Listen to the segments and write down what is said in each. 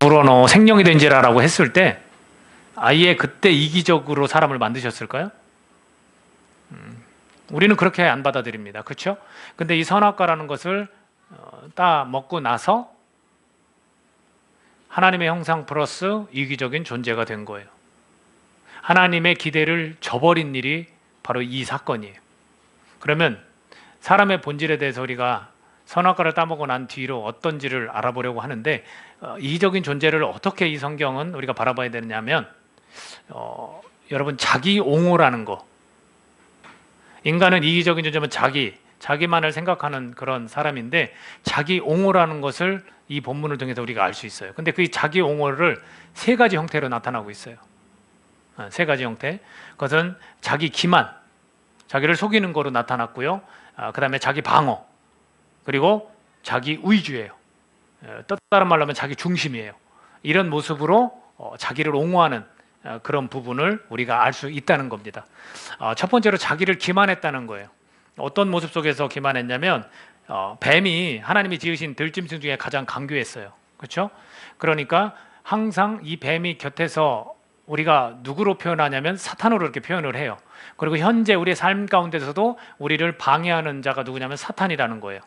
불어넣어 생명이 된지라라고 했을 때 아예 그때 이기적으로 사람을 만드셨을까요? 우리는 그렇게 안 받아들입니다. 그렇죠? 근데 이 선악과라는 것을 따 먹고 나서 하나님의 형상 플러스 이기적인 존재가 된 거예요. 하나님의 기대를 저버린 일이 바로 이 사건이에요. 그러면 사람의 본질에 대해서 우리가 선악과를 따먹고 난 뒤로 어떤지를 알아보려고 하는데 이기적인 존재를 어떻게 이 성경은 우리가 바라봐야 되느냐면 여러분 자기 옹호라는 거, 인간은 이기적인 존재면 자기만을 생각하는 그런 사람인데 자기 옹호라는 것을 이 본문을 통해서 우리가 알 수 있어요. 근데 그 자기 옹호를 세 가지 형태로 나타나고 있어요. 세 가지 형태. 그것은 자기 기만, 자기를 속이는 거로 나타났고요. 그 다음에 자기 방어, 그리고 자기 위주예요. 또 다른 말로 하면 자기 중심이에요. 이런 모습으로 자기를 옹호하는 그런 부분을 우리가 알 수 있다는 겁니다. 첫 번째로 자기를 기만했다는 거예요. 어떤 모습 속에서 기만했냐면 뱀이 하나님이 지으신 들짐승 중에 가장 강교했어요. 그렇죠? 그러니까 항상 이 뱀이 곁에서 우리가 누구로 표현하냐면 사탄으로 이렇게 표현을 해요. 그리고 현재 우리의 삶 가운데서도 우리를 방해하는 자가 누구냐면 사탄이라는 거예요.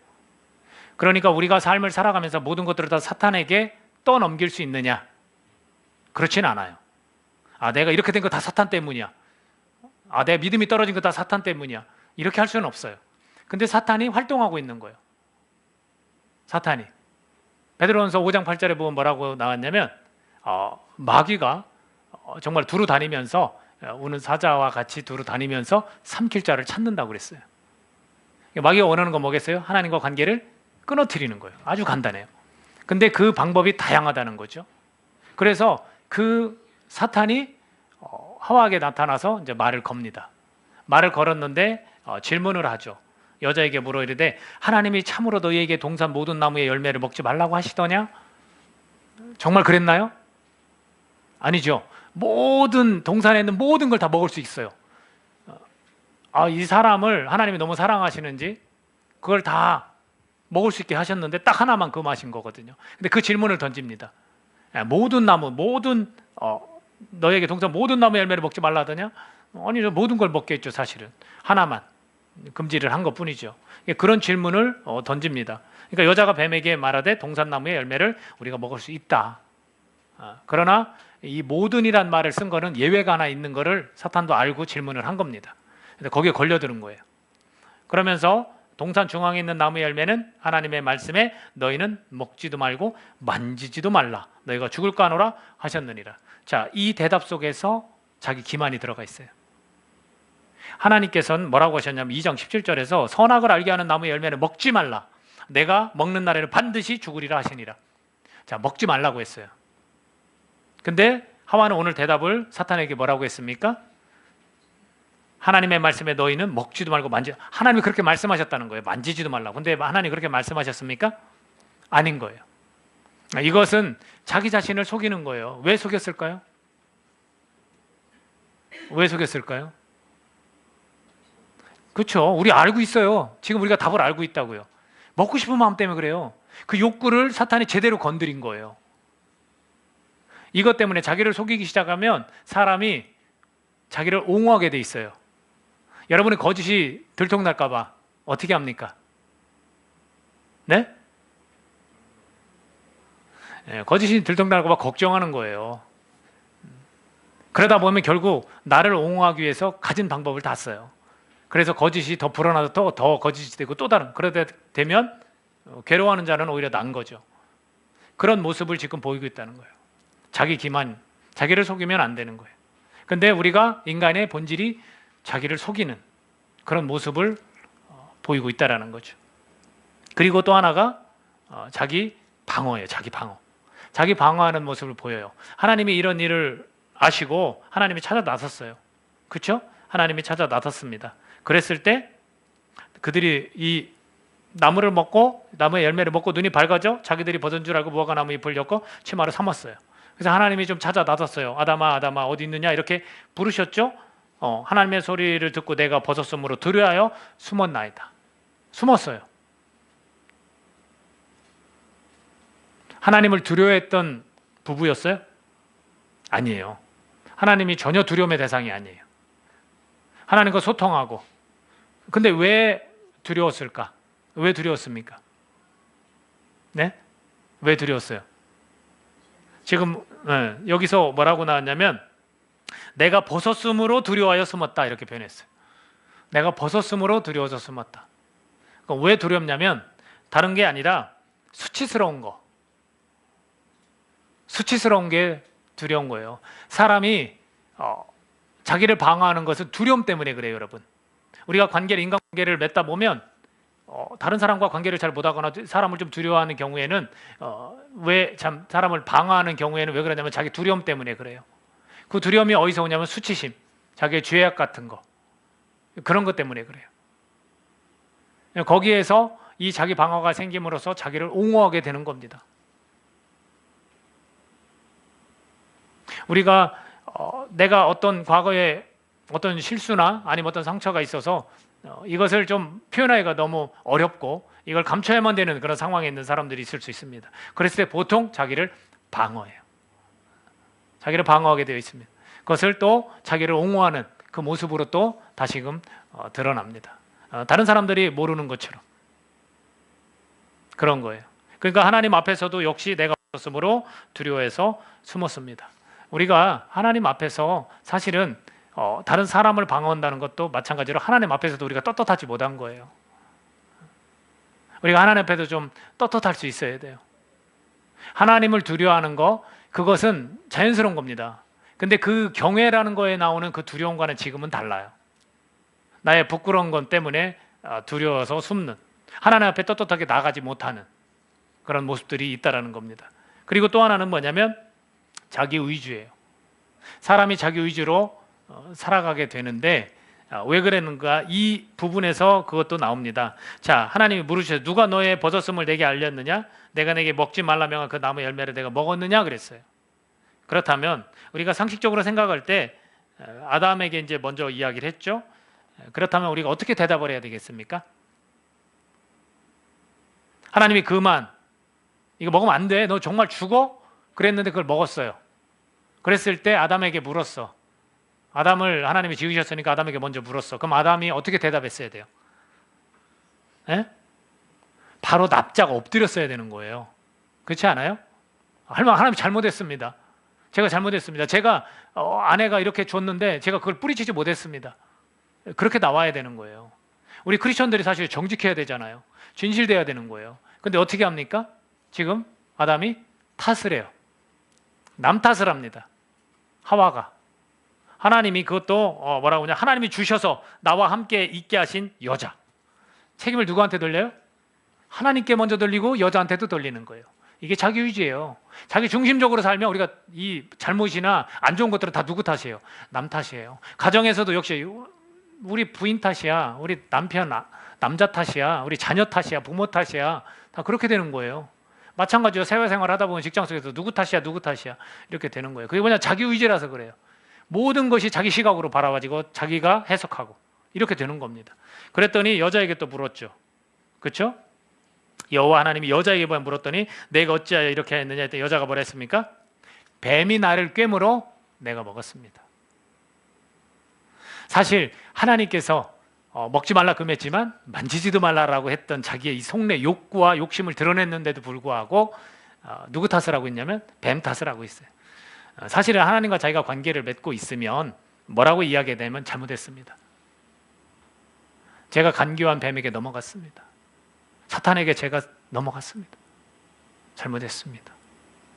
그러니까 우리가 삶을 살아가면서 모든 것들을 다 사탄에게 떠넘길 수 있느냐? 그렇진 않아요. 내가 이렇게 된 거 다 사탄 때문이야. 내 믿음이 떨어진 거 다 사탄 때문이야. 이렇게 할 수는 없어요. 근데 사탄이 활동하고 있는 거예요. 사탄이. 베드로전서 5장 8절에 보면 뭐라고 나왔냐면 마귀가 정말 두루 다니면서 우는 사자와 같이 두루 다니면서 삼킬 자를 찾는다고 그랬어요. 마귀가 원하는 건 뭐겠어요? 하나님과 관계를 끊어뜨리는 거예요. 아주 간단해요. 근데 그 방법이 다양하다는 거죠. 그래서 그 사탄이 하와에게 나타나서 이제 말을 겁니다. 말을 걸었는데 질문을 하죠. 여자에게 물어 이르되 하나님이 참으로 너희에게 동산 모든 나무의 열매를 먹지 말라고 하시더냐? 정말 그랬나요? 아니죠. 모든 동산에 있는 모든 걸 다 먹을 수 있어요. 이 사람을 하나님이 너무 사랑하시는지 그걸 다 먹을 수 있게 하셨는데 딱 하나만 금하신 거거든요. 근데 그 질문을 던집니다. 모든 나무, 너에게 동산 모든 나무 열매를 먹지 말라 하더냐? 아니, 모든 걸 먹게 했죠. 사실은 하나만 금지를 한 것뿐이죠. 그런 질문을 던집니다. 그러니까 여자가 뱀에게 말하되 동산나무의 열매를 우리가 먹을 수 있다. 그러나 이 모든이란 말을 쓴 거는 예외가 하나 있는 거를 사탄도 알고 질문을 한 겁니다. 그래서 거기에 걸려드는 거예요. 그러면서 동산 중앙에 있는 나무의 열매는 하나님의 말씀에 너희는 먹지도 말고 만지지도 말라. 너희가 죽을까 하노라 하셨느니라. 자, 이 대답 속에서 자기 기만이 들어가 있어요. 하나님께서는 뭐라고 하셨냐면 2장 17절에서 선악을 알게 하는 나무의 열매는 먹지 말라. 내가 먹는 날에는 반드시 죽으리라 하시니라. 자, 먹지 말라고 했어요. 근데 하와는 오늘 대답을 사탄에게 뭐라고 했습니까? 하나님의 말씀에 너희는 먹지도 말고 하나님이 그렇게 말씀하셨다는 거예요. 만지지도 말라고. 근데 하나님이 그렇게 말씀하셨습니까? 아닌 거예요. 이것은 자기 자신을 속이는 거예요. 왜 속였을까요? 왜 속였을까요? 그렇죠. 우리 알고 있어요. 지금 우리가 답을 알고 있다고요. 먹고 싶은 마음 때문에 그래요. 그 욕구를 사탄이 제대로 건드린 거예요. 이것 때문에 자기를 속이기 시작하면 사람이 자기를 옹호하게 돼 있어요. 여러분의 거짓이 들통날까 봐 어떻게 합니까? 네? 거짓이 들통날까 봐 걱정하는 거예요. 그러다 보면 결국 나를 옹호하기 위해서 가진 방법을 다 써요. 그래서 거짓이 더 불어나서 더 거짓이 되고 또 다른, 그러다 되면 괴로워하는 자는 오히려 난 거죠. 그런 모습을 지금 보이고 있다는 거예요. 자기 기만, 자기를 속이면 안 되는 거예요. 근데 우리가 인간의 본질이 자기를 속이는 그런 모습을 보이고 있다는 거죠. 그리고 또 하나가 자기 방어예요. 자기 방어. 자기 방어하는 모습을 보여요. 하나님이 이런 일을 아시고 하나님이 찾아 나섰어요. 그렇죠? 하나님이 찾아 나섰습니다. 그랬을 때 그들이 이 나무를 먹고 나무의 열매를 먹고 눈이 밝아져 자기들이 벗은 줄 알고 무화과 나무 잎을 엮고 치마를 삼았어요. 그래서 하나님이 좀 찾아 나섰어요. 아담아 아담아 어디 있느냐 이렇게 부르셨죠. 하나님의 소리를 듣고 내가 벗었으므로 두려하여 숨었나이다. 숨었어요. 하나님을 두려워했던 부부였어요? 아니에요. 하나님이 전혀 두려움의 대상이 아니에요. 하나님과 소통하고. 근데 왜 두려웠을까? 왜 두려웠습니까? 네? 왜 두려웠어요? 지금 여기서 뭐라고 나왔냐면 내가 벗었으므로 두려워하여 숨었다 이렇게 표현했어요. 내가 벗었으므로 두려워서 숨었다. 그러니까 왜 두렵냐면 다른 게 아니라 수치스러운 거. 수치스러운 게 두려운 거예요. 사람이 자기를 방어하는 것은 두려움 때문에 그래요, 여러분. 우리가 인간관계를 맺다 보면 다른 사람과 관계를 잘 못하거나 사람을 좀 두려워하는 경우에는 왜 참 사람을 방어하는 경우에는 왜 그러냐면 자기 두려움 때문에 그래요. 그 두려움이 어디서 오냐면 수치심, 자기의 죄악 같은 거 그런 것 때문에 그래요. 거기에서 이 자기 방어가 생김으로써 자기를 옹호하게 되는 겁니다. 우리가 내가 어떤 과거에 어떤 실수나 아니면 어떤 상처가 있어서 이것을 좀 표현하기가 너무 어렵고 이걸 감춰야만 되는 그런 상황에 있는 사람들이 있을 수 있습니다. 그랬을 때 보통 자기를 방어해요. 자기를 방어하게 되어 있습니다. 그것을 또 자기를 옹호하는 그 모습으로 또 다시금 드러납니다. 다른 사람들이 모르는 것처럼 그런 거예요. 그러니까 하나님 앞에서도 역시 내가 벗었으므로 두려워해서 숨었습니다. 우리가 하나님 앞에서 사실은 다른 사람을 방어한다는 것도 마찬가지로 하나님 앞에서도 우리가 떳떳하지 못한 거예요. 우리가 하나님 앞에도 좀 떳떳할 수 있어야 돼요. 하나님을 두려워하는 거 그것은 자연스러운 겁니다. 근데 그 경외라는 거에 나오는 그 두려움과는 지금은 달라요. 나의 부끄러운 것 때문에 두려워서 숨는, 하나님 앞에 떳떳하게 나가지 못하는 그런 모습들이 있다라는 겁니다. 그리고 또 하나는 뭐냐면 자기 의지예요. 사람이 자기 의지로 살아가게 되는데 왜 그랬는가 이 부분에서 그것도 나옵니다. 자, 하나님이 물으셨어요. 누가 너의 벗었음을 내게 알렸느냐? 내가 내게 먹지 말라 명한 그 나무 열매를 내가 먹었느냐? 그랬어요. 그렇다면 우리가 상식적으로 생각할 때 아담에게 이제 먼저 이야기를 했죠. 그렇다면 우리가 어떻게 대답을 해야 되겠습니까? 하나님이 그만 이거 먹으면 안 돼. 너 정말 죽어? 그랬는데 그걸 먹었어요. 그랬을 때 아담에게 물었어. 아담을 하나님이 지으셨으니까 아담에게 먼저 물었어. 그럼 아담이 어떻게 대답했어야 돼요? 에? 바로 납작 엎드렸어야 되는 거예요. 그렇지 않아요? 하나님 잘못했습니다. 제가 잘못했습니다. 제가 아내가 이렇게 줬는데 제가 그걸 뿌리치지 못했습니다. 그렇게 나와야 되는 거예요. 우리 크리스천들이 사실 정직해야 되잖아요. 진실돼야 되는 거예요. 근데 어떻게 합니까? 지금 아담이 탓을 해요. 남 탓을 합니다. 하와가. 하나님이 그것도 뭐라고 하냐? 하나님이 주셔서 나와 함께 있게 하신 여자. 책임을 누구한테 돌려요? 하나님께 먼저 돌리고 여자한테도 돌리는 거예요. 이게 자기 의지예요. 자기 중심적으로 살면 우리가 이 잘못이나 안 좋은 것들은 다 누구 탓이에요? 남 탓이에요. 가정에서도 역시 우리 부인 탓이야. 우리 남편, 남자 탓이야. 우리 자녀 탓이야. 부모 탓이야. 다 그렇게 되는 거예요. 마찬가지로 사회생활 하다 보면 직장 속에서 누구 탓이야 누구 탓이야 이렇게 되는 거예요. 그게 뭐냐? 자기 의지라서 그래요. 모든 것이 자기 시각으로 바라봐지고 자기가 해석하고 이렇게 되는 겁니다. 그랬더니 여자에게 또 물었죠. 그렇죠? 여호와 하나님이 여자에게 물었더니 내가 어찌하여 이렇게 했느냐 했더니 여자가 뭐라 했습니까? 뱀이 나를 꿰물어 내가 먹었습니다. 사실 하나님께서 먹지 말라 금했지만 만지지도 말라라고 했던 자기의 이 속내 욕구와 욕심을 드러냈는데도 불구하고 누구 탓을 하고 있냐면 뱀 탓을 하고 있어요. 사실은 하나님과 자기가 관계를 맺고 있으면 뭐라고 이야기되면 잘못했습니다. 제가 간교한 뱀에게 넘어갔습니다. 사탄에게 제가 넘어갔습니다. 잘못했습니다.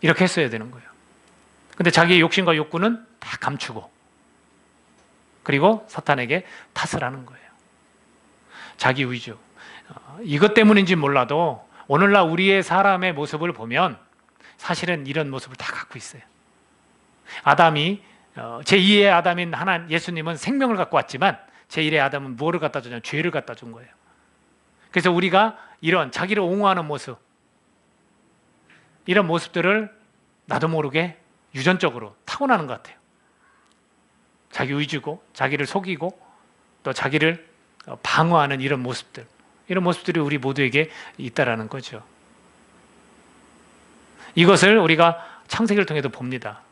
이렇게 했어야 되는 거예요. 근데 자기의 욕심과 욕구는 다 감추고 그리고 사탄에게 탓을 하는 거예요. 자기 의죠. 이것 때문인지 몰라도 오늘날 우리의 사람의 모습을 보면 사실은 이런 모습을 다 갖고 있어요. 아담이 제2의 아담인 예수님은 생명을 갖고 왔지만 제1의 아담은 뭐를 갖다 주냐면 죄를 갖다 준 거예요. 그래서 우리가 이런 자기를 옹호하는 모습 이런 모습들을 나도 모르게 유전적으로 타고나는 것 같아요. 자기 의지고 자기를 속이고 또 자기를 방어하는 이런 모습들이 우리 모두에게 있다라는 거죠. 이것을 우리가 창세기를 통해서 봅니다.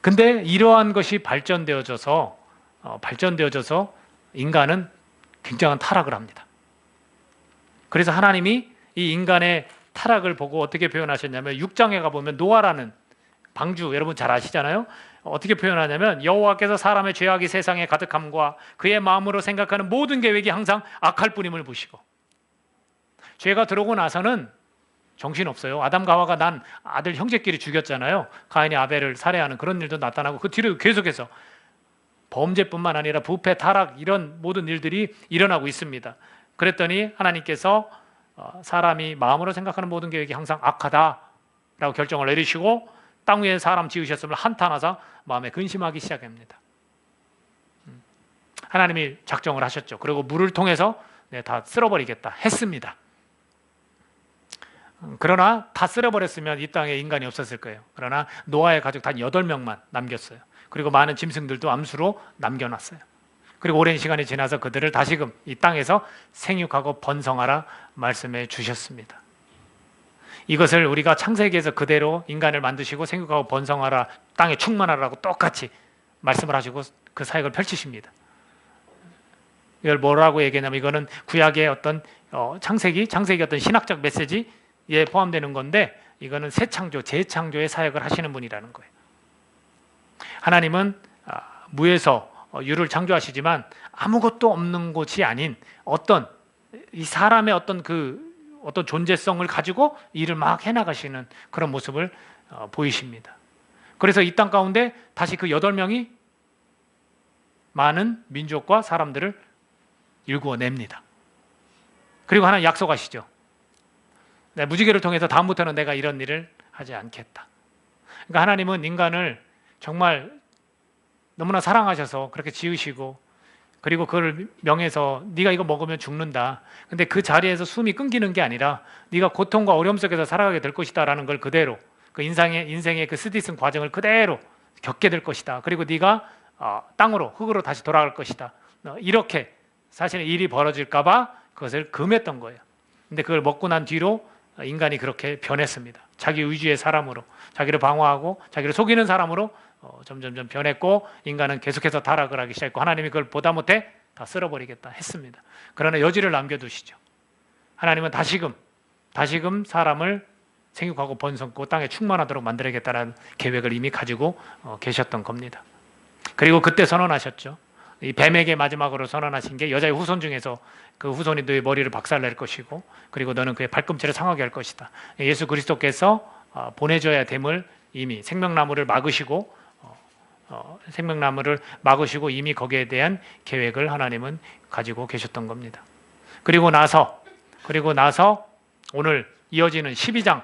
근데 이러한 것이 발전되어져서 인간은 굉장한 타락을 합니다. 그래서 하나님이 이 인간의 타락을 보고 어떻게 표현하셨냐면 6장에 가보면 노아라는 방주, 여러분 잘 아시잖아요. 어떻게 표현하냐면 여호와께서 사람의 죄악이 세상에 가득함과 그의 마음으로 생각하는 모든 계획이 항상 악할 뿐임을 보시고, 죄가 들어오고 나서는 정신없어요. 아담과 하와가 난 아들 형제끼리 죽였잖아요. 가인이 아벨을 살해하는 그런 일도 나타나고, 그 뒤로 계속해서 범죄뿐만 아니라 부패, 타락, 이런 모든 일들이 일어나고 있습니다. 그랬더니 하나님께서 사람이 마음으로 생각하는 모든 계획이 항상 악하다라고 결정을 내리시고 땅 위에 사람 지으셨음을 한탄하사 마음에 근심하기 시작합니다. 하나님이 작정을 하셨죠. 그리고 물을 통해서 다 쓸어버리겠다 했습니다. 그러나 다 쓸어버렸으면 이 땅에 인간이 없었을 거예요. 그러나 노아의 가족 단 8명만 남겼어요. 그리고 많은 짐승들도 암수로 남겨놨어요. 그리고 오랜 시간이 지나서 그들을 다시금 이 땅에서 생육하고 번성하라 말씀해 주셨습니다. 이것을 우리가 창세기에서 그대로 인간을 만드시고 생육하고 번성하라, 땅에 충만하라고 똑같이 말씀을 하시고 그 사역을 펼치십니다. 이걸 뭐라고 얘기하냐면 이거는 구약의 어떤 창세기 어떤 신학적 메시지에 포함되는 건데, 이거는 새 창조, 재창조의 사역을 하시는 분이라는 거예요. 하나님은 무에서 유를 창조하시지만 아무것도 없는 곳이 아닌 어떤 이 사람의 어떤 존재성을 가지고 일을 막 해나가시는 그런 모습을 보이십니다. 그래서 이 땅 가운데 다시 그 8명이 많은 민족과 사람들을 일구어냅니다. 그리고 하나님 약속하시죠. 무지개를 통해서 다음부터는 내가 이런 일을 하지 않겠다. 그러니까 하나님은 인간을 정말 너무나 사랑하셔서 그렇게 지으시고, 그리고 그걸 명해서 네가 이거 먹으면 죽는다. 근데 그 자리에서 숨이 끊기는 게 아니라 네가 고통과 어려움 속에서 살아가게 될 것이다 라는 걸 그대로, 그 인생의 그 스디슨 과정을 그대로 겪게 될 것이다. 그리고 네가 땅으로, 흙으로 다시 돌아갈 것이다. 이렇게 사실 일이 벌어질까 봐 그것을 금했던 거예요. 근데 그걸 먹고 난 뒤로 인간이 그렇게 변했습니다. 자기 의지의 사람으로, 자기를 방어하고 자기를 속이는 사람으로 점점점 변했고, 인간은 계속해서 타락을 하기 시작했고, 하나님이 그걸 보다 못해 다 쓸어버리겠다 했습니다. 그러나 여지를 남겨두시죠. 하나님은 다시금 사람을 생육하고 번성고 땅에 충만하도록 만들어야겠다는 계획을 이미 가지고 계셨던 겁니다. 그리고 그때 선언하셨죠. 이 뱀에게 마지막으로 선언하신 게 여자의 후손 중에서 그 후손이 너의 머리를 박살낼 것이고, 그리고 너는 그의 발꿈치를 상하게 할 것이다. 예수 그리스도께서 보내줘야 됨을 이미 생명나무를 막으시고 이미 거기에 대한 계획을 하나님은 가지고 계셨던 겁니다. 그리고 나서 오늘 이어지는 12장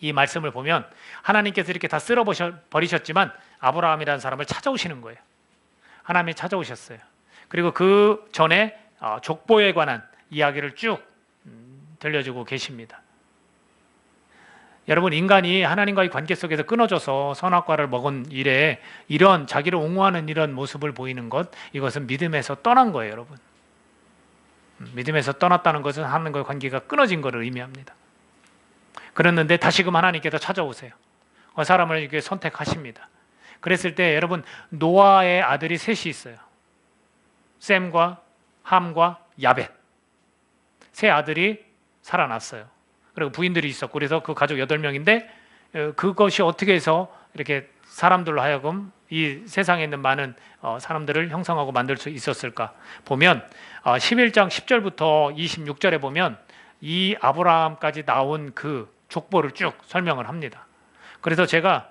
이 말씀을 보면 하나님께서 이렇게 다 쓸어버리셨지만 아브라함이라는 사람을 찾아오시는 거예요. 하나님이 찾아오셨어요. 그리고 그 전에 족보에 관한 이야기를 쭉 들려주고 계십니다. 여러분, 인간이 하나님과의 관계 속에서 끊어져서 선악과를 먹은 이래 이런 자기를 옹호하는 이런 모습을 보이는 것, 이것은 믿음에서 떠난 거예요, 여러분. 믿음에서 떠났다는 것은 하나님과의 관계가 끊어진 것을 의미합니다. 그랬는데 다시금 하나님께서 찾아오세요. 그 사람을 이렇게 선택하십니다. 그랬을 때 여러분, 노아의 아들이 셋이 있어요. 셈과 함과 야벳. 세 아들이 살아났어요. 그리고 부인들이 있었고, 그래서 그 가족 8명인데 그것이 어떻게 해서 이렇게 사람들로 하여금 이 세상에 있는 많은 사람들을 형성하고 만들 수 있었을까 보면 11장 10절부터 26절에 보면 이 아브라함까지 나온 그 족보를 쭉 설명을 합니다. 그래서 제가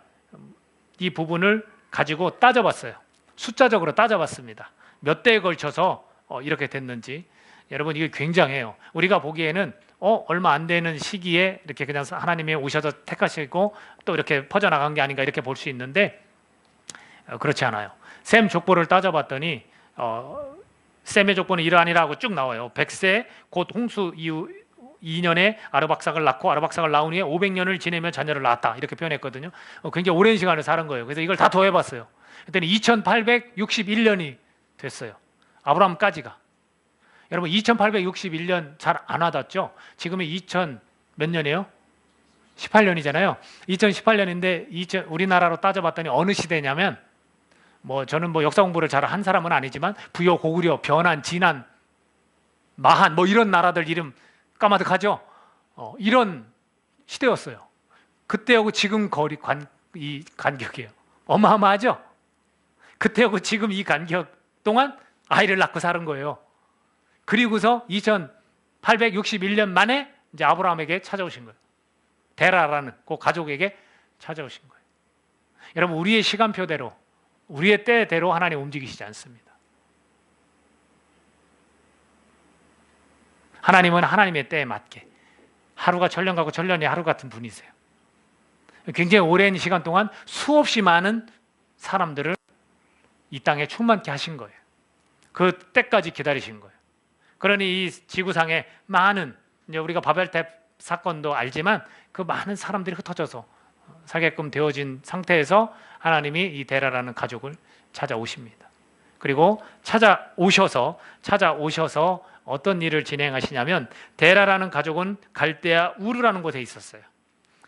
이 부분을 가지고 따져봤어요. 숫자적으로 따져봤습니다. 몇 대에 걸쳐서 이렇게 됐는지. 여러분, 이게 굉장해요. 우리가 보기에는 얼마 안 되는 시기에 이렇게 그냥 하나님이 오셔서 택하시고 또 이렇게 퍼져나간 게 아닌가 이렇게 볼 수 있는데 그렇지 않아요. 셈 족보를 따져봤더니 셈의 족보는 이러하니라고 쭉 나와요. 100세 곧 홍수 이후 2년에 아르박삭을 낳고 아르박삭을 낳은 후에 500년을 지내며 자녀를 낳았다 이렇게 표현했거든요. 굉장히 오랜 시간을 사는 거예요. 그래서 이걸 다 더해봤어요. 그랬더니 2861년이 됐어요. 아브라함까지가. 여러분, 2861년 잘 안 와닿죠? 지금이 2000 몇 년이에요? 18년이잖아요. 2018년인데 우리나라로 따져봤더니 어느 시대냐면 저는 역사 공부를 잘 한 사람은 아니지만 부여, 고구려, 변한, 진안, 마한 이런 나라들 이름 까마득하죠. 이런 시대였어요. 그때하고 지금 이 간격이에요. 어마어마하죠. 그때하고 지금 이 간격 동안 아이를 낳고 사는 거예요. 그리고서 2861년 만에 이제 아브라함에게 찾아오신 거예요. 데라라는 그 가족에게 찾아오신 거예요. 여러분, 우리의 시간표대로, 우리의 때대로 하나님 움직이시지 않습니다. 하나님은 하나님의 때에 맞게 하루가 전년 가고 전년이 하루 같은 분이세요. 굉장히 오랜 시간 동안 수없이 많은 사람들을 이 땅에 충만케 하신 거예요. 그 때까지 기다리신 거예요. 그러니 이 지구상에 많은, 이제 우리가 바벨탑 사건도 알지만 그 많은 사람들이 흩어져서 살게끔 되어진 상태에서 하나님이 이 데라라는 가족을 찾아오십니다. 그리고 찾아오셔서 어떤 일을 진행하시냐면, 데라라는 가족은 갈대아 우르라는 곳에 있었어요.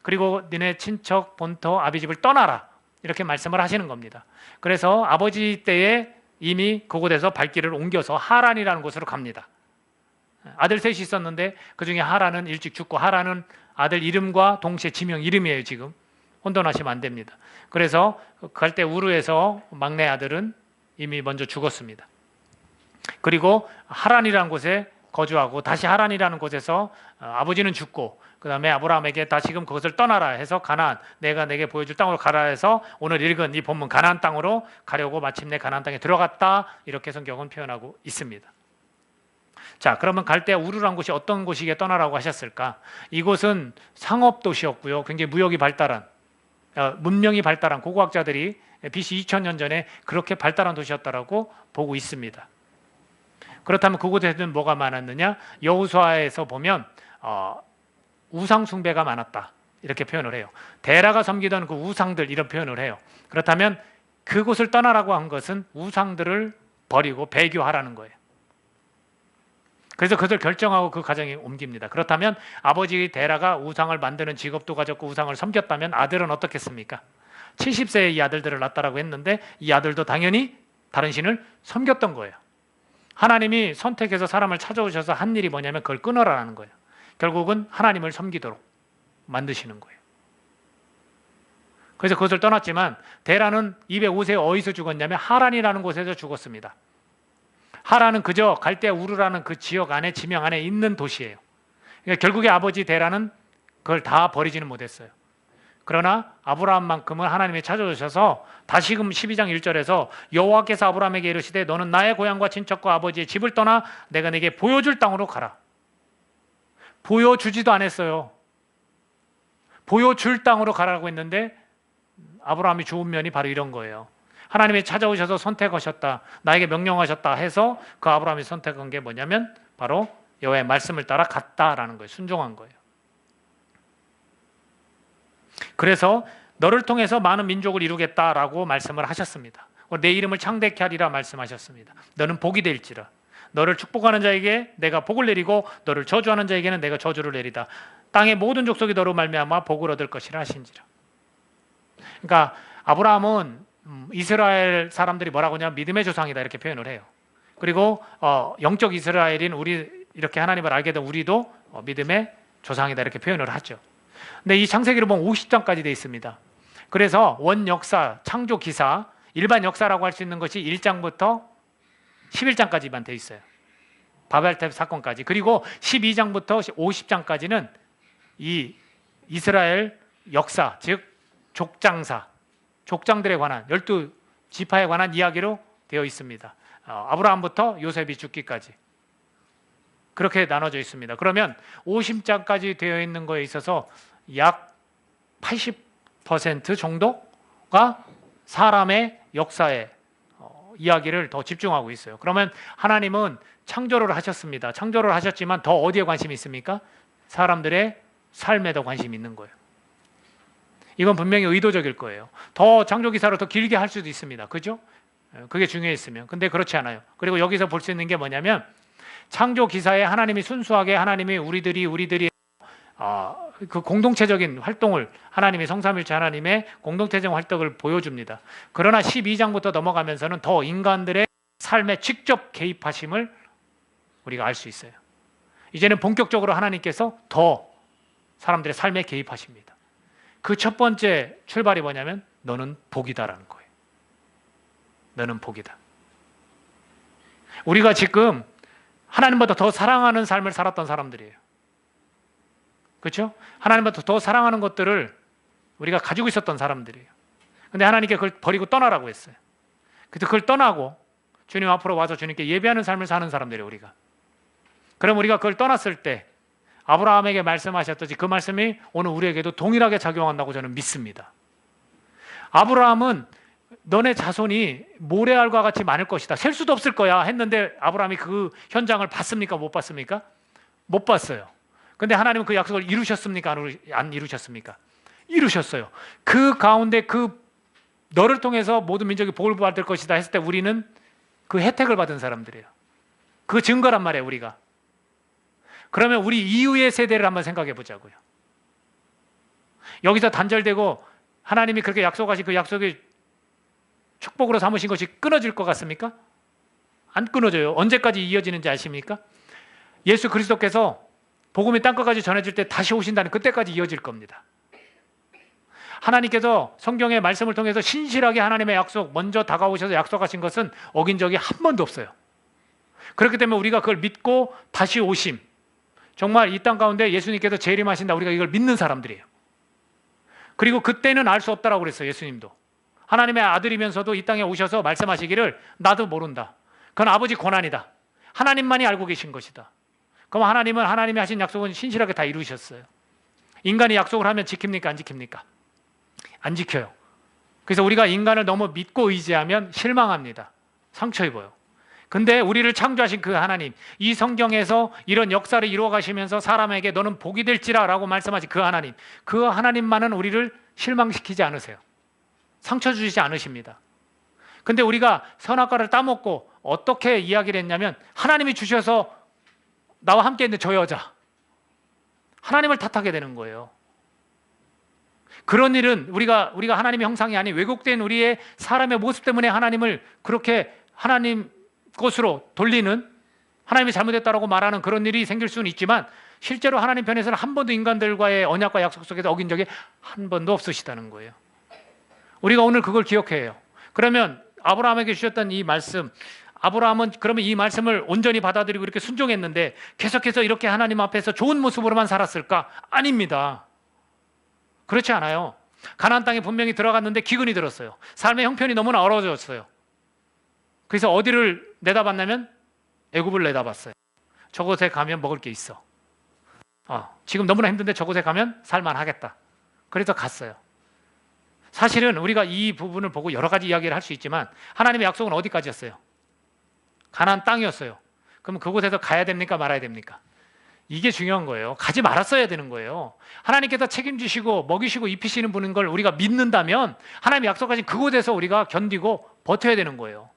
그리고 너네 친척 본토 아비집을 떠나라, 이렇게 말씀을 하시는 겁니다. 그래서 아버지 때에 이미 그곳에서 발길을 옮겨서 하란이라는 곳으로 갑니다. 아들 셋이 있었는데 그중에 하란은 일찍 죽고, 하란은 아들 이름과 동시에 지명 이름이에요. 지금 혼돈하시면 안 됩니다. 그래서 갈대 우르에서 막내 아들은 이미 먼저 죽었습니다. 그리고 하란이라는 곳에 거주하고, 다시 하란이라는 곳에서 아버지는 죽고, 그 다음에 아브라함에게 다시금 그것을 떠나라 해서 가나안, 내가 내게 보여줄 땅으로 가라 해서 오늘 읽은 이 본문 가나안 땅으로 가려고 마침내 가나안 땅에 들어갔다, 이렇게 성경은 표현하고 있습니다. 자, 그러면 갈대아 우르라는 곳이 어떤 곳이기에 떠나라고 하셨을까? 이곳은 상업 도시였고요. 굉장히 무역이 발달한, 문명이 발달한, 고고학자들이 BC 2000년 전에 그렇게 발달한 도시였다라고 보고 있습니다. 그렇다면 그곳에는 뭐가 많았느냐? 여호수아에서 보면 우상 숭배가 많았다, 이렇게 표현을 해요. 데라가 섬기던 그 우상들, 이런 표현을 해요. 그렇다면 그곳을 떠나라고 한 것은 우상들을 버리고 배교하라는 거예요. 그래서 그것을 결정하고 그 가정에 옮깁니다. 그렇다면 아버지 데라가 우상을 만드는 직업도 가졌고 우상을 섬겼다면 아들은 어떻겠습니까? 70세의 이 아들들을 낳았다라고 했는데 이 아들도 당연히 다른 신을 섬겼던 거예요. 하나님이 선택해서 사람을 찾아오셔서 한 일이 뭐냐면 그걸 끊어라라는 거예요. 결국은 하나님을 섬기도록 만드시는 거예요. 그래서 그것을 떠났지만 데라는 205세에 어디서 죽었냐면 하란이라는 곳에서 죽었습니다. 하란은 그저 갈대아 우르라는 그 지역 안에, 지명 안에 있는 도시예요. 그러니까 결국에 아버지 데라는 그걸 다 버리지는 못했어요. 그러나 아브라함만큼은 하나님이 찾아오셔서 다시금 12장 1절에서 여호와께서 아브라함에게 이르시되 너는 나의 고향과 친척과 아버지의 집을 떠나 내가 네게 보여줄 땅으로 가라. 보여주지도 않았어요. 보여줄 땅으로 가라고 했는데 아브라함이 좋은 면이 바로 이런 거예요. 하나님이 찾아오셔서 선택하셨다, 나에게 명령하셨다 해서 그 아브라함이 선택한 게 뭐냐면 바로 여호와의 말씀을 따라 갔다라는 거예요. 순종한 거예요. 그래서 너를 통해서 많은 민족을 이루겠다라고 말씀을 하셨습니다. 내 이름을 창대케 하리라 말씀하셨습니다. 너는 복이 될지라. 너를 축복하는 자에게 내가 복을 내리고 너를 저주하는 자에게는 내가 저주를 내리다. 땅의 모든 족속이 너로 말미암아 복을 얻을 것이라 하신지라. 그러니까 아브라함은 이스라엘 사람들이 뭐라고 하냐면 믿음의 조상이다, 이렇게 표현을 해요. 그리고 영적 이스라엘인 우리, 이렇게 하나님을 알게 된 우리도 믿음의 조상이다, 이렇게 표현을 하죠. 근데 이 창세기를 보면 50장까지 되어 있습니다. 그래서 원역사, 창조 기사, 일반 역사라고 할 수 있는 것이 1장부터 11장까지만 되어 있어요. 바벨탑 사건까지. 그리고 12장부터 50장까지는 이 이스라엘 역사, 즉 족장사, 족장들에 관한 12지파에 관한 이야기로 되어 있습니다. 아브라함부터 요셉이 죽기까지 그렇게 나눠져 있습니다. 그러면 50장까지 되어 있는 거에 있어서 약 80% 정도가 사람의 역사에 이야기를 더 집중하고 있어요. 그러면 하나님은 창조를 하셨습니다. 창조를 하셨지만 더 어디에 관심이 있습니까? 사람들의 삶에 더 관심이 있는 거예요. 이건 분명히 의도적일 거예요. 더 창조기사로 더 길게 할 수도 있습니다. 그죠? 그게 중요했으면. 근데 그렇지 않아요. 그리고 여기서 볼 수 있는 게 뭐냐면 창조기사에 하나님이 순수하게, 하나님이 우리들이 그 공동체적인 활동을 하나님의 성삼일체 하나님의 공동체적 활동을 보여줍니다. 그러나 12장부터 넘어가면서는 더 인간들의 삶에 직접 개입하심을 우리가 알 수 있어요. 이제는 본격적으로 하나님께서 더 사람들의 삶에 개입하십니다. 그 첫 번째 출발이 뭐냐면 너는 복이다라는 거예요. 너는 복이다. 우리가 지금 하나님보다 더 사랑하는 삶을 살았던 사람들이에요. 그렇죠? 하나님보다 더 사랑하는 것들을 우리가 가지고 있었던 사람들이에요. 근데 하나님께 그걸 버리고 떠나라고 했어요. 그래서 그걸 떠나고 주님 앞으로 와서 주님께 예배하는 삶을 사는 사람들이에요, 우리가. 그럼 우리가 그걸 떠났을 때 아브라함에게 말씀하셨듯이 그 말씀이 오늘 우리에게도 동일하게 작용한다고 저는 믿습니다. 아브라함은 너네 자손이 모래알과 같이 많을 것이다. 셀 수도 없을 거야 했는데 아브라함이 그 현장을 봤습니까? 못 봤습니까? 못 봤어요. 근데 하나님은 그 약속을 이루셨습니까? 안 이루셨습니까? 이루셨어요. 그 가운데 그 너를 통해서 모든 민족이 복을 받을 것이다 했을 때 우리는 그 혜택을 받은 사람들이에요. 그 증거란 말이에요, 우리가. 그러면 우리 이후의 세대를 한번 생각해 보자고요. 여기서 단절되고 하나님이 그렇게 약속하신 그 약속이 축복으로 삼으신 것이 끊어질 것 같습니까? 안 끊어져요. 언제까지 이어지는지 아십니까? 예수 그리스도께서 복음이 땅끝까지 전해질 때 다시 오신다는 그때까지 이어질 겁니다. 하나님께서 성경의 말씀을 통해서 신실하게 하나님의 약속 먼저 다가오셔서 약속하신 것은 어긴 적이 한 번도 없어요. 그렇기 때문에 우리가 그걸 믿고 다시 오심, 정말 이 땅 가운데 예수님께서 재림하신다, 우리가 이걸 믿는 사람들이에요. 그리고 그때는 알 수 없다라고 그랬어요. 예수님도 하나님의 아들이면서도 이 땅에 오셔서 말씀하시기를 나도 모른다, 그건 아버지 권한이다, 하나님만이 알고 계신 것이다. 그럼 하나님은 하나님이 하신 약속은 신실하게 다 이루셨어요. 인간이 약속을 하면 지킵니까? 안 지킵니까? 안 지켜요. 그래서 우리가 인간을 너무 믿고 의지하면 실망합니다. 상처 입어요. 근데 우리를 창조하신 그 하나님, 이 성경에서 이런 역사를 이루어 가시면서 사람에게 너는 복이 될지라 라고 말씀하신 그 하나님, 그 하나님만은 우리를 실망시키지 않으세요. 상처 주시지 않으십니다. 근데 우리가 선악과를 따먹고 어떻게 이야기를 했냐면 하나님이 주셔서 나와 함께 있는 저 여자, 하나님을 탓하게 되는 거예요. 그런 일은 우리가 하나님의 형상이 아닌 왜곡된 우리의 사람의 모습 때문에 하나님을 그렇게 하나님 것으로 돌리는, 하나님이 잘못했다라고 말하는 그런 일이 생길 수는 있지만 실제로 하나님 편에서는 한 번도 인간들과의 언약과 약속 속에서 어긴 적이 한 번도 없으시다는 거예요. 우리가 오늘 그걸 기억해야 해요. 그러면 아브라함에게 주셨던 이 말씀, 아브라함은 그러면 이 말씀을 온전히 받아들이고 이렇게 순종했는데 계속해서 이렇게 하나님 앞에서 좋은 모습으로만 살았을까? 아닙니다. 그렇지 않아요. 가나안 땅에 분명히 들어갔는데 기근이 들었어요. 삶의 형편이 너무나 어려워졌어요. 그래서 어디를 내다봤냐면 애굽을 내다봤어요. 저곳에 가면 먹을 게 있어. 지금 너무나 힘든데 저곳에 가면 살만하겠다. 그래서 갔어요. 사실은 우리가 이 부분을 보고 여러 가지 이야기를 할 수 있지만 하나님의 약속은 어디까지였어요? 가나안 땅이었어요. 그럼 그곳에서 가야 됩니까? 말아야 됩니까? 이게 중요한 거예요. 가지 말았어야 되는 거예요. 하나님께서 책임지시고 먹이시고 입히시는 분인 걸 우리가 믿는다면 하나님이 약속하신 그곳에서 우리가 견디고 버텨야 되는 거예요.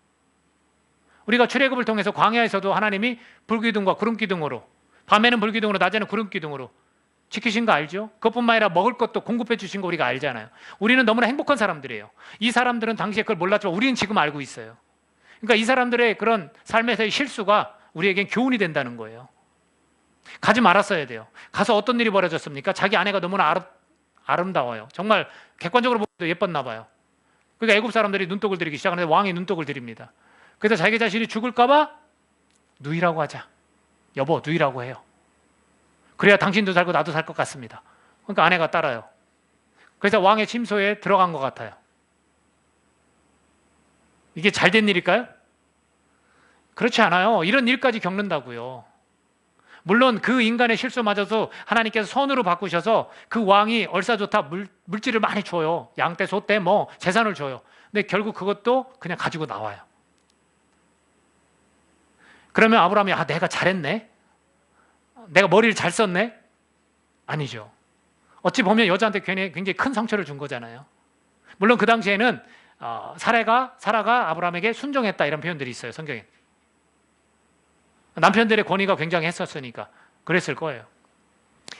우리가 출애굽을 통해서 광야에서도 하나님이 불기둥과 구름기둥으로, 밤에는 불기둥으로 낮에는 구름기둥으로 지키신 거 알죠? 그것뿐만 아니라 먹을 것도 공급해 주신 거 우리가 알잖아요. 우리는 너무나 행복한 사람들이에요. 이 사람들은 당시에 그걸 몰랐지만 우리는 지금 알고 있어요. 그러니까 이 사람들의 그런 삶에서의 실수가 우리에겐 교훈이 된다는 거예요. 가지 말았어야 돼요. 가서 어떤 일이 벌어졌습니까? 자기 아내가 너무나 아름다워요. 정말 객관적으로 보기도 예뻤나 봐요. 그러니까 애굽 사람들이 눈독을 들이기 시작하는데 왕이 눈독을 들입니다. 그래서 자기 자신이 죽을까 봐 누이라고 하자. 여보, 누이라고 해요. 그래야 당신도 살고 나도 살 것 같습니다. 그러니까 아내가 따라요. 그래서 왕의 침소에 들어간 것 같아요. 이게 잘된 일일까요? 그렇지 않아요. 이런 일까지 겪는다고요. 물론 그 인간의 실수마저도 하나님께서 선으로 바꾸셔서 그 왕이 얼싸좋다 물질을 많이 줘요. 양떼, 소떼, 재산을 줘요. 근데 결국 그것도 그냥 가지고 나와요. 그러면 아브라함이 내가 잘했네? 내가 머리를 잘 썼네? 아니죠. 어찌 보면 여자한테 굉장히 큰 상처를 준 거잖아요. 물론 그 당시에는 사라가 아브라함에게 순종했다 이런 표현들이 있어요. 성경에. 남편들의 권위가 굉장히 했었으니까 그랬을 거예요.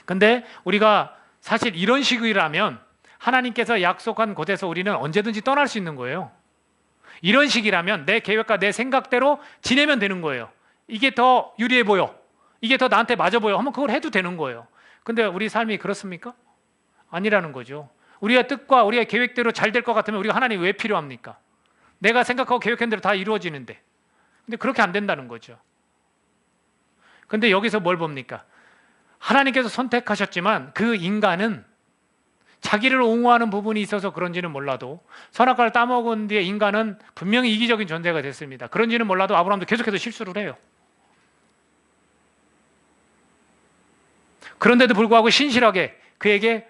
근데 우리가 사실 이런 식이라면 하나님께서 약속한 곳에서 우리는 언제든지 떠날 수 있는 거예요. 이런 식이라면 내 계획과 내 생각대로 지내면 되는 거예요. 이게 더 유리해 보여, 이게 더 나한테 맞아 보여 하면 그걸 해도 되는 거예요. 근데 우리 삶이 그렇습니까? 아니라는 거죠. 우리의 뜻과 우리의 계획대로 잘 될 것 같으면 우리가 하나님이 왜 필요합니까? 내가 생각하고 계획한 대로 다 이루어지는데. 근데 그렇게 안 된다는 거죠. 근데 여기서 뭘 봅니까? 하나님께서 선택하셨지만 그 인간은 자기를 옹호하는 부분이 있어서 그런지는 몰라도 선악과를 따먹은 뒤에 인간은 분명히 이기적인 존재가 됐습니다. 그런지는 몰라도 아브라함도 계속해서 실수를 해요. 그런데도 불구하고 신실하게 그에게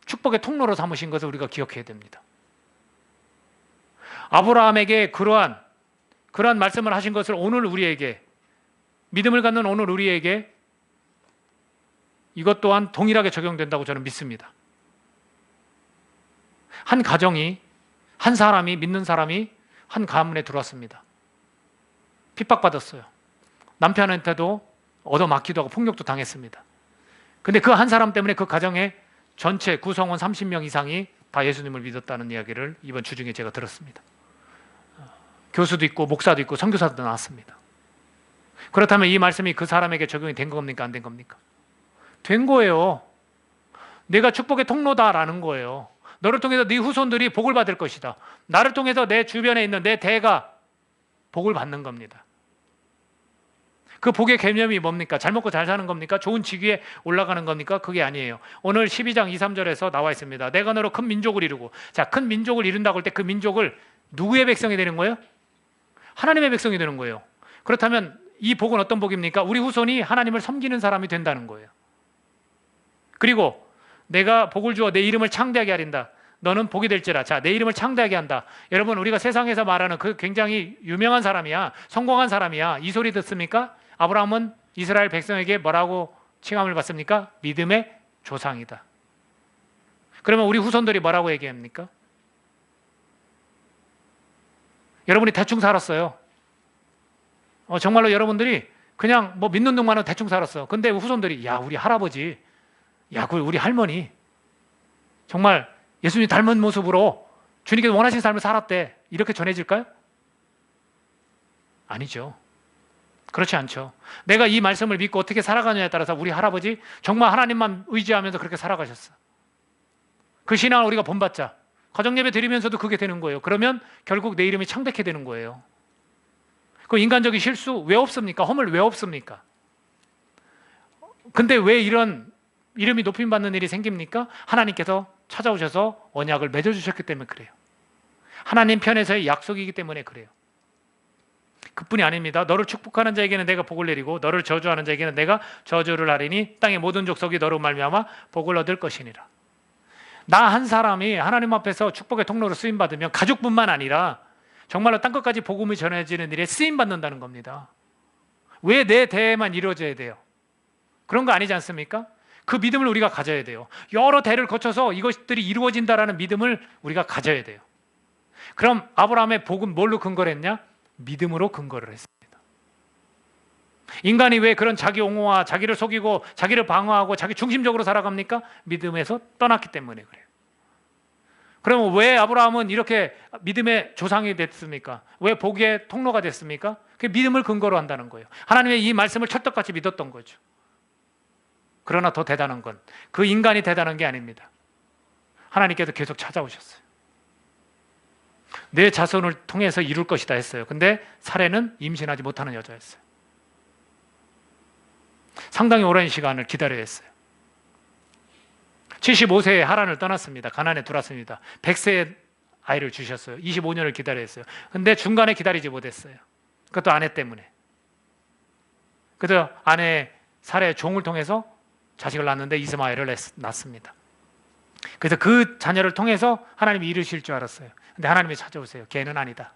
축복의 통로로 삼으신 것을 우리가 기억해야 됩니다. 아브라함에게 그러한 말씀을 하신 것을 오늘 우리에게, 믿음을 갖는 오늘 우리에게 이것 또한 동일하게 적용된다고 저는 믿습니다. 한 가정이, 한 사람이, 믿는 사람이 한 가문에 들어왔습니다. 핍박받았어요. 남편한테도 얻어맞기도 하고 폭력도 당했습니다. 근데 그 한 사람 때문에 그 가정의 전체 구성원 30명 이상이 다 예수님을 믿었다는 이야기를 이번 주 중에 제가 들었습니다. 교수도 있고 목사도 있고 선교사도 나왔습니다. 그렇다면 이 말씀이 그 사람에게 적용이 된 겁니까? 안 된 겁니까? 된 거예요. 내가 축복의 통로다라는 거예요. 너를 통해서 네 후손들이 복을 받을 것이다. 나를 통해서 내 주변에 있는 내 대가 복을 받는 겁니다. 그 복의 개념이 뭡니까? 잘 먹고 잘 사는 겁니까? 좋은 직위에 올라가는 겁니까? 그게 아니에요. 오늘 12장 2, 3절에서 나와 있습니다. 내가 너로 큰 민족을 이루고, 자, 큰 민족을 이룬다고 할 때 그 민족을 누구의 백성이 되는 거예요? 하나님의 백성이 되는 거예요. 그렇다면 이 복은 어떤 복입니까? 우리 후손이 하나님을 섬기는 사람이 된다는 거예요. 그리고 내가 복을 주어 내 이름을 창대하게 하린다. 너는 복이 될지라. 자, 내 이름을 창대하게 한다. 여러분, 우리가 세상에서 말하는 그 굉장히 유명한 사람이야, 성공한 사람이야, 이 소리 듣습니까? 아브라함은 이스라엘 백성에게 뭐라고 칭함을 받습니까? 믿음의 조상이다. 그러면 우리 후손들이 뭐라고 얘기합니까? 여러분이 대충 살았어요. 정말로 여러분들이 그냥 뭐 믿는 둥만은 대충 살았어. 근데 후손들이, 야, 우리 할아버지, 야, 우리 할머니 정말 예수님 닮은 모습으로 주님께서 원하신 삶을 살았대. 이렇게 전해질까요? 아니죠. 그렇지 않죠. 내가 이 말씀을 믿고 어떻게 살아가느냐에 따라서 우리 할아버지 정말 하나님만 의지하면서 그렇게 살아가셨어. 그 신앙을 우리가 본받자. 가정예배 드리면서도 그게 되는 거예요. 그러면 결국 내 이름이 창대케 되는 거예요. 그 인간적인 실수 왜 없습니까? 허물 왜 없습니까? 근데 왜 이런 이름이 높임받는 일이 생깁니까? 하나님께서 찾아오셔서 언약을 맺어주셨기 때문에 그래요. 하나님 편에서의 약속이기 때문에 그래요. 그뿐이 아닙니다. 너를 축복하는 자에게는 내가 복을 내리고 너를 저주하는 자에게는 내가 저주를 하리니 땅의 모든 족속이 너로 말미암아 복을 얻을 것이니라. 나 한 사람이 하나님 앞에서 축복의 통로로 쓰임받으면 가족뿐만 아니라 정말로 땅끝까지 복음이 전해지는 일에 쓰임받는다는 겁니다. 왜 내 대에만 이루어져야 돼요? 그런 거 아니지 않습니까? 그 믿음을 우리가 가져야 돼요. 여러 대를 거쳐서 이것들이 이루어진다라는 믿음을 우리가 가져야 돼요. 그럼 아브라함의 복은 뭘로 근거를 했냐? 믿음으로 근거를 했습니다. 인간이 왜 그런 자기 옹호와 자기를 속이고 자기를 방어하고 자기 중심적으로 살아갑니까? 믿음에서 떠났기 때문에 그래요. 그러면 왜 아브라함은 이렇게 믿음의 조상이 됐습니까? 왜 복의 통로가 됐습니까? 그 믿음을 근거로 한다는 거예요. 하나님의 이 말씀을 찰떡같이 믿었던 거죠. 그러나 더 대단한 건 그 인간이 대단한 게 아닙니다. 하나님께서 계속 찾아오셨어요. 내 자손을 통해서 이룰 것이다 했어요. 근데 사례는 임신하지 못하는 여자였어요. 상당히 오랜 시간을 기다려야 했어요. 75세에 하란을 떠났습니다. 가나안에 들어왔습니다. 100세에 아이를 주셨어요. 25년을 기다려야 했어요. 근데 중간에 기다리지 못했어요. 그것도 아내 때문에. 그래서 아내 사례 종을 통해서 자식을 낳았는데 이스마엘을 낳습니다. 그래서 그 자녀를 통해서 하나님이 이루실 줄 알았어요. 근데 하나님이 찾아오세요. 걔는 아니다.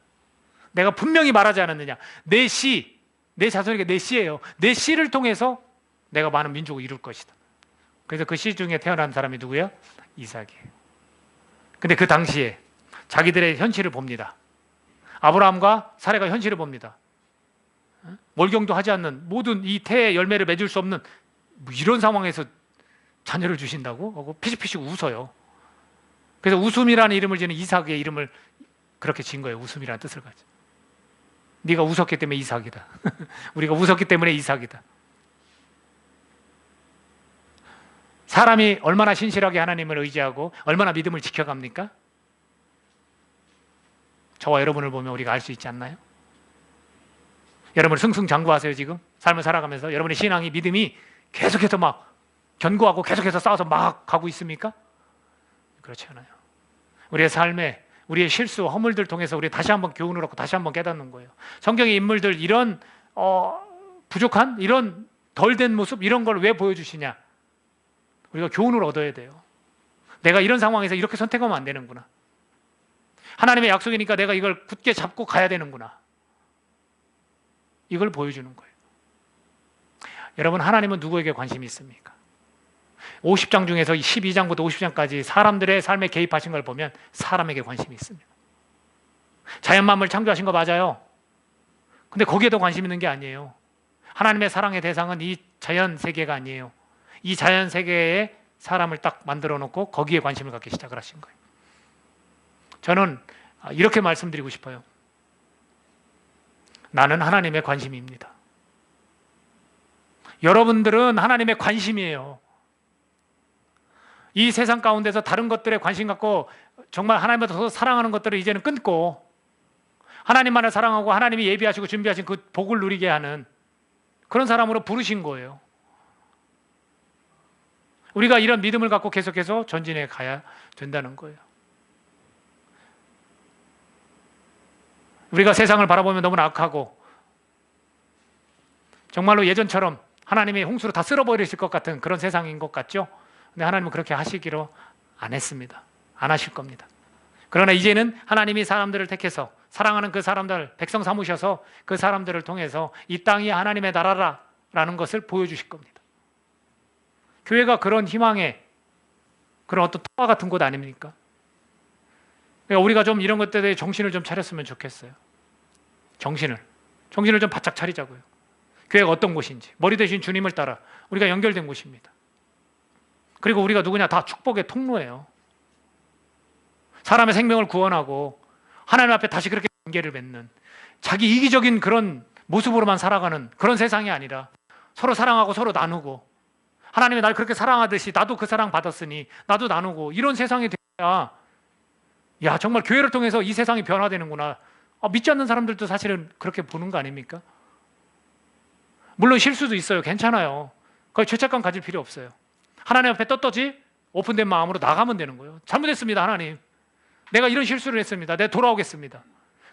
내가 분명히 말하지 않았느냐. 내 씨, 내 자손에게 내 씨예요. 내 씨를 통해서 내가 많은 민족을 이룰 것이다. 그래서 그 씨 중에 태어난 사람이 누구예요? 이삭이에요. 근데 그 당시에 자기들의 현실을 봅니다. 아브라함과 사례가 현실을 봅니다. 월경도 하지 않는 모든 이 태의 열매를 맺을 수 없는 뭐 이런 상황에서 자녀를 주신다고? 하고 피식피식 웃어요. 그래서 웃음이라는 이름을 지는 이삭의 이름을 그렇게 지은 거예요. 웃음이라는 뜻을 가지고. 네가 웃었기 때문에 이삭이다. 우리가 웃었기 때문에 이삭이다. 사람이 얼마나 신실하게 하나님을 의지하고 얼마나 믿음을 지켜갑니까? 저와 여러분을 보면 우리가 알 수 있지 않나요? 여러분 승승장구하세요. 지금 삶을 살아가면서 여러분의 신앙이, 믿음이 계속해서 막 견고하고 계속해서 싸워서 막 가고 있습니까? 그렇지 않아요. 우리의 삶에 우리의 실수, 허물들 통해서 우리 다시 한번 교훈을 얻고 다시 한번 깨닫는 거예요. 성경의 인물들 이런 부족한, 이런 덜된 모습, 이런 걸 왜 보여주시냐? 우리가 교훈을 얻어야 돼요. 내가 이런 상황에서 이렇게 선택하면 안 되는구나. 하나님의 약속이니까 내가 이걸 굳게 잡고 가야 되는구나. 이걸 보여주는 거예요. 여러분, 하나님은 누구에게 관심이 있습니까? 50장 중에서 12장부터 50장까지 사람들의 삶에 개입하신 걸 보면 사람에게 관심이 있습니다. 자연 만물 창조하신 거 맞아요. 근데 거기에 더 관심 있는 게 아니에요. 하나님의 사랑의 대상은 이 자연 세계가 아니에요. 이 자연 세계에 사람을 딱 만들어 놓고 거기에 관심을 갖기 시작을 하신 거예요. 저는 이렇게 말씀드리고 싶어요. 나는 하나님의 관심입니다. 여러분들은 하나님의 관심이에요. 이 세상 가운데서 다른 것들에 관심 갖고 정말 하나님을 더 사랑하는 것들을 이제는 끊고 하나님만을 사랑하고 하나님이 예비하시고 준비하신 그 복을 누리게 하는 그런 사람으로 부르신 거예요. 우리가 이런 믿음을 갖고 계속해서 전진해 가야 된다는 거예요. 우리가 세상을 바라보면 너무나 악하고 정말로 예전처럼 하나님이 홍수로 다 쓸어버리실 것 같은 그런 세상인 것 같죠? 근데 하나님은 그렇게 하시기로 안 했습니다. 안 하실 겁니다. 그러나 이제는 하나님이 사람들을 택해서 사랑하는 그 사람들, 백성 삼으셔서 그 사람들을 통해서 이 땅이 하나님의 나라라는 것을 보여주실 겁니다. 교회가 그런 희망의 그런 어떤 터와 같은 곳 아닙니까? 그러니까 우리가 좀 이런 것들에 정신을 좀 차렸으면 좋겠어요. 정신을 좀 바짝 차리자고요. 교회가 어떤 곳인지, 머리 대신 주님을 따라 우리가 연결된 곳입니다. 그리고 우리가 누구냐? 다 축복의 통로예요. 사람의 생명을 구원하고 하나님 앞에 다시 그렇게 관계를 맺는, 자기 이기적인 그런 모습으로만 살아가는 그런 세상이 아니라 서로 사랑하고 서로 나누고, 하나님이 날 그렇게 사랑하듯이 나도 그 사랑 받았으니 나도 나누고, 이런 세상이 돼야 야 정말 교회를 통해서 이 세상이 변화되는구나. 믿지 않는 사람들도 사실은 그렇게 보는 거 아닙니까? 물론 실수도 있어요. 괜찮아요. 거의 죄책감 가질 필요 없어요. 하나님 앞에 떳떳이 오픈된 마음으로 나가면 되는 거예요. 잘못했습니다. 하나님, 내가 이런 실수를 했습니다. 내가 돌아오겠습니다.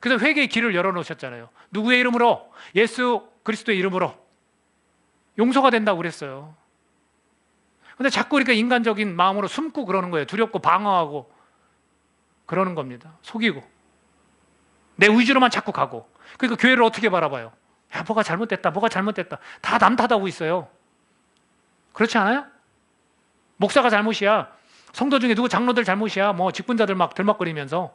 그래서 회개의 길을 열어놓으셨잖아요. 누구의 이름으로? 예수 그리스도의 이름으로 용서가 된다고 그랬어요. 근데 자꾸 이렇게 인간적인 마음으로 숨고 그러는 거예요. 두렵고 방어하고 그러는 겁니다. 속이고 내 의지로만 자꾸 가고. 그러니까 교회를 어떻게 바라봐요? 야, 뭐가 잘못됐다, 다 남 탓하고 있어요. 그렇지 않아요? 목사가 잘못이야, 성도 중에 누구 장로들 잘못이야, 뭐 직분자들 막 들먹거리면서.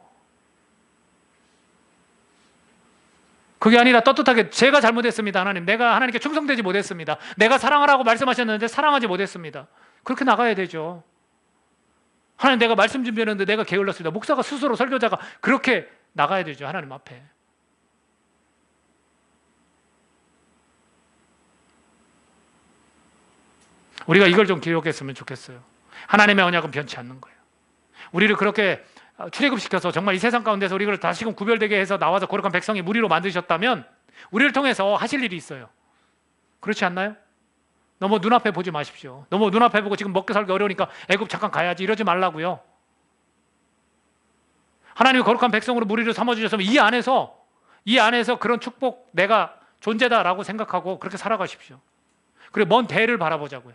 그게 아니라 떳떳하게 제가 잘못했습니다. 하나님, 내가 하나님께 충성되지 못했습니다. 내가 사랑하라고 말씀하셨는데 사랑하지 못했습니다. 그렇게 나가야 되죠. 하나님, 내가 말씀 준비했는데 내가 게을렀습니다. 목사가 스스로, 설교자가 그렇게 나가야 되죠. 하나님 앞에. 우리가 이걸 좀 기억했으면 좋겠어요. 하나님의 언약은 변치 않는 거예요. 우리를 그렇게 출애굽시켜서 정말 이 세상 가운데서 우리를 다시금 구별되게 해서 나와서 거룩한 백성이 무리로 만드셨다면 우리를 통해서 하실 일이 있어요. 그렇지 않나요? 너무 눈앞에 보지 마십시오. 너무 눈앞에 보고 지금 먹고 살기 어려우니까 애굽 잠깐 가야지 이러지 말라고요. 하나님이 거룩한 백성으로 무리를 삼아주셨으면 이 안에서 그런 축복, 내가 존재다라고 생각하고 그렇게 살아가십시오. 그리고 먼 대를 바라보자고요.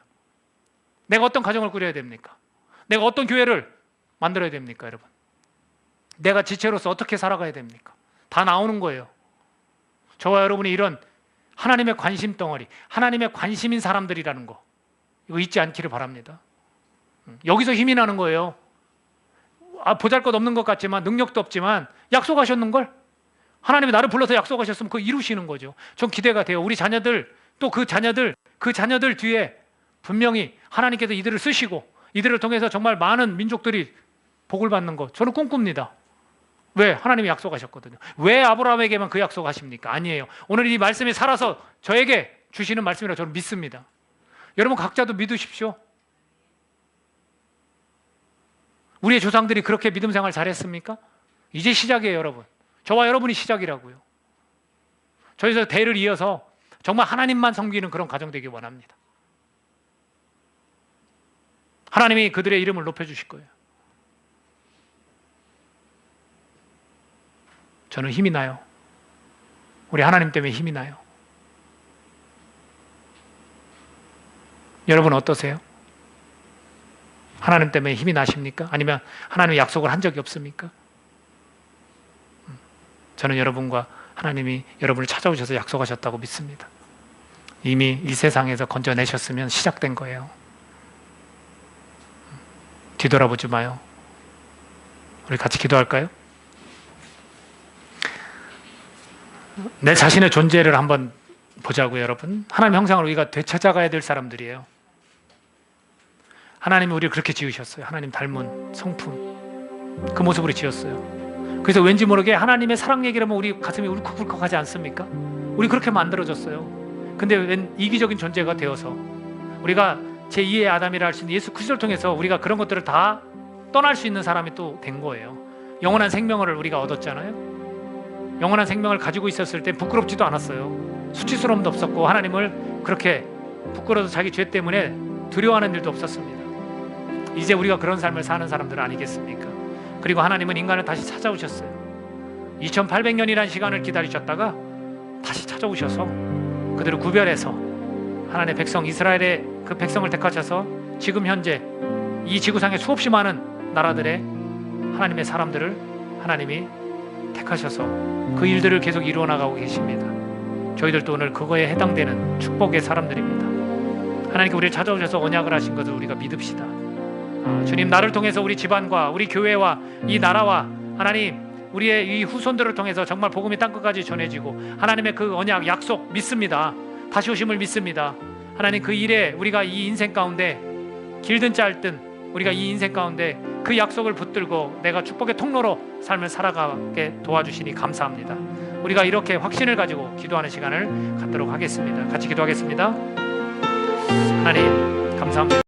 내가 어떤 가정을 꾸려야 됩니까? 내가 어떤 교회를 만들어야 됩니까, 여러분? 내가 지체로서 어떻게 살아가야 됩니까? 다 나오는 거예요. 저와 여러분이 이런 하나님의 관심 덩어리, 하나님의 관심인 사람들이라는 거, 이거 잊지 않기를 바랍니다. 여기서 힘이 나는 거예요. 보잘것없는 것 같지만, 능력도 없지만 약속하셨는걸? 하나님이 나를 불러서 약속하셨으면 그거 이루시는 거죠. 전 기대가 돼요. 우리 자녀들, 또 그 자녀들 뒤에 분명히 하나님께서 이들을 쓰시고 이들을 통해서 정말 많은 민족들이 복을 받는 것, 저는 꿈꿉니다. 왜? 하나님이 약속하셨거든요. 왜 아브라함에게만 그 약속하십니까? 아니에요. 오늘 이 말씀이 살아서 저에게 주시는 말씀이라고 저는 믿습니다. 여러분 각자도 믿으십시오. 우리의 조상들이 그렇게 믿음 생활 잘했습니까? 이제 시작이에요, 여러분. 저와 여러분이 시작이라고요. 저희서 대를 이어서 정말 하나님만 섬기는 그런 가정 되길 원합니다. 하나님이 그들의 이름을 높여주실 거예요. 저는 힘이 나요. 우리 하나님 때문에 힘이 나요. 여러분 어떠세요? 하나님 때문에 힘이 나십니까? 아니면 하나님의 약속을 한 적이 없습니까? 저는 여러분과 하나님이 여러분을 찾아오셔서 약속하셨다고 믿습니다. 이미 이 세상에서 건져내셨으면 시작된 거예요. 뒤돌아보지 마요. 우리 같이 기도할까요? 내 자신의 존재를 한번 보자고요, 여러분. 하나님 형상을 우리가 되찾아가야 될 사람들이에요. 하나님이 우리를 그렇게 지으셨어요. 하나님 닮은 성품, 그 모습으로 지었어요. 그래서 왠지 모르게 하나님의 사랑 얘기를 하면 우리 가슴이 울컥울컥하지 않습니까? 우리 그렇게 만들어졌어요. 근데 웬 이기적인 존재가 되어서 우리가 제2의 아담이라 할 수 있는 예수 그리스도를 통해서 우리가 그런 것들을 다 떠날 수 있는 사람이 또 된 거예요. 영원한 생명을 우리가 얻었잖아요. 영원한 생명을 가지고 있었을 때 부끄럽지도 않았어요. 수치스러움도 없었고 하나님을 그렇게 부끄러워서 자기 죄 때문에 두려워하는 일도 없었습니다. 이제 우리가 그런 삶을 사는 사람들 아니겠습니까? 그리고 하나님은 인간을 다시 찾아오셨어요. 2800년이라는 시간을 기다리셨다가 다시 찾아오셔서 그들을 구별해서 하나님의 백성 이스라엘의 그 백성을 택하셔서 지금 현재 이 지구상에 수없이 많은 나라들의 하나님의 사람들을 하나님이 택하셔서 그 일들을 계속 이루어 나가고 계십니다. 저희들도 오늘 그거에 해당되는 축복의 사람들입니다. 하나님께 우리를 찾아오셔서 언약을 하신 것을 우리가 믿읍시다. 주님, 나를 통해서 우리 집안과 우리 교회와 이 나라와 하나님 우리의 이 후손들을 통해서 정말 복음이 땅끝까지 전해지고 하나님의 그 언약 약속 믿습니다. 다시 오심을 믿습니다. 하나님 그 일에 우리가 이 인생 가운데 길든 짧든 우리가 이 인생 가운데 그 약속을 붙들고 내가 축복의 통로로 삶을 살아가게 도와주시니 감사합니다. 우리가 이렇게 확신을 가지고 기도하는 시간을 갖도록 하겠습니다. 같이 기도하겠습니다. 하나님 감사합니다.